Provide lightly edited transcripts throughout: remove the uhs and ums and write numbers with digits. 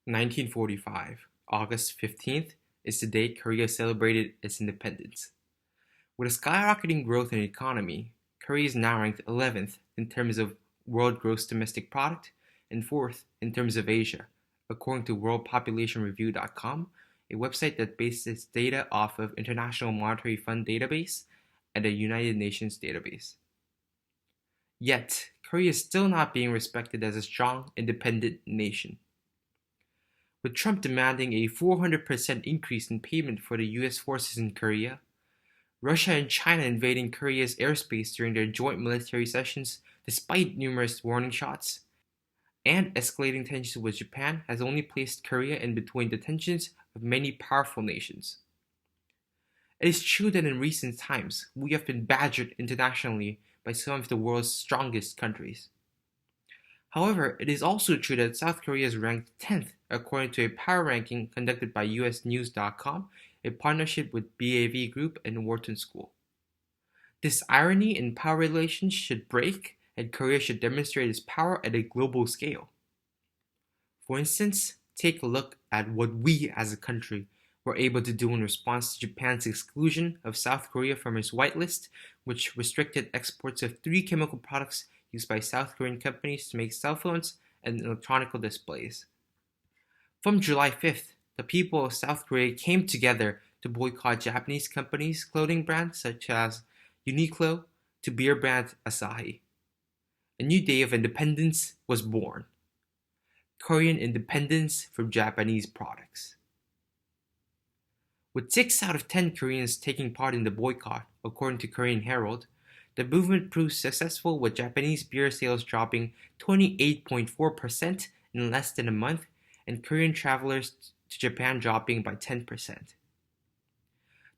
1945, August 15th, is the day Korea celebrated its independence. With a skyrocketing growth in the economy, Korea is now ranked 11th in terms of world gross domestic product and 4th in terms of Asia, according to worldpopulationreview.com, a website that bases its data off of International Monetary Fund database and the United Nations database. Yet, Korea is still not being respected as a strong, independent nation. With Trump demanding a 400% increase in payment for the US forces in Korea, Russia and China invading Korea's airspace during their joint military sessions despite numerous warning shots, and escalating tensions with Japan has only placed Korea in between the tensions of many powerful nations. It is true that in recent times we have been badgered internationally by some of the world's strongest countries. However, it is also true that South Korea is ranked 10th according to a power ranking conducted by usnews.com, a partnership with BAV Group and Wharton School. This irony in power relations should break, and Korea should demonstrate its power at a global scale. For instance, take a look at what we as a country were able to do in response to Japan's exclusion of South Korea from its whitelist, which restricted exports of 3 chemical products used by South Korean companies to make cell phones and electronic displays. From July 5th, the people of South Korea came together to boycott Japanese companies' clothing brands such as Uniqlo to beer brand Asahi. A new day of independence was born. Korean independence from Japanese products. With 6 out of 10 Koreans taking part in the boycott, according to Korean Herald, the movement proved successful with Japanese beer sales dropping 28.4% in less than a month and Korean travelers to Japan dropping by 10%.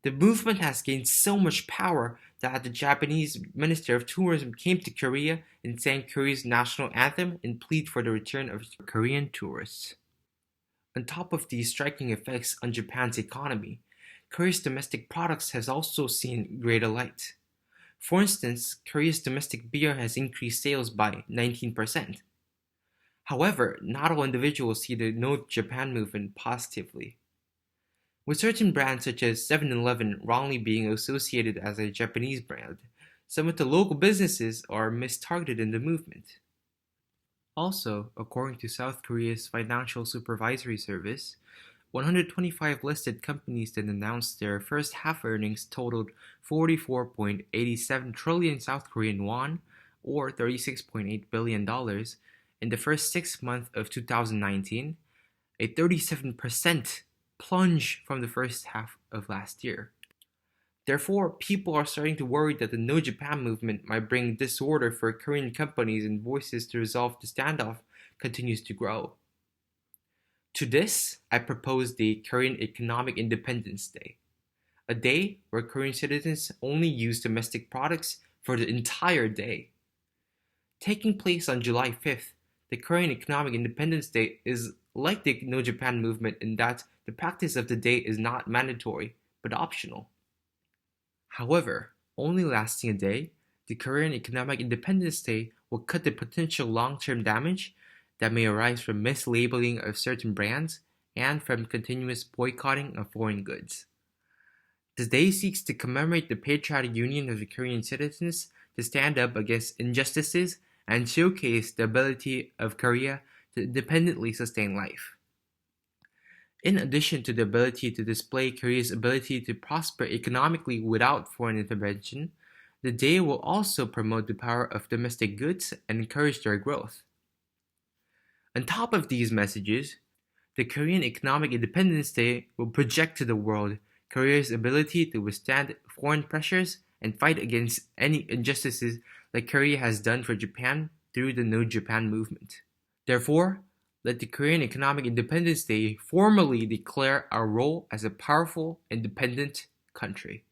The movement has gained so much power that the Japanese Minister of Tourism came to Korea and sang Korea's national anthem and pleaded for the return of Korean tourists. On top of these striking effects on Japan's economy, Korea's domestic products has also seen greater light. For instance, Korea's domestic beer has increased sales by 19%. However, not all individuals see the No Japan movement positively. With certain brands such as 7-Eleven wrongly being associated as a Japanese brand, some of the local businesses are mistargeted in the movement. Also, according to South Korea's Financial Supervisory Service, 125 listed companies that announced their first half earnings totaled 44.87 trillion South Korean won, or $36.8 billion, in the first 6 months of 2019, a 37% plunge from the first half of last year. Therefore, people are starting to worry that the No Japan movement might bring disorder for Korean companies, and voices to resolve the standoff continues to grow. To this, I propose the Korean Economic Independence Day, a day where Korean citizens only use domestic products for the entire day. Taking place on July 5th, the Korean Economic Independence Day is like the No Japan movement in that the practice of the day is not mandatory, but optional. However, only lasting a day, the Korean Economic Independence Day will cut the potential long-term damage that may arise from mislabeling of certain brands and from continuous boycotting of foreign goods. The day seeks to commemorate the patriotic union of the Korean citizens to stand up against injustices and showcase the ability of Korea to independently sustain life. In addition to the ability to display Korea's ability to prosper economically without foreign intervention, the day will also promote the power of domestic goods and encourage their growth. On top of these messages, the Korean Economic Independence Day will project to the world Korea's ability to withstand foreign pressures and fight against any injustices like Korea has done for Japan through the No Japan movement. Therefore, let the Korean Economic Independence Day formally declare our role as a powerful, independent country.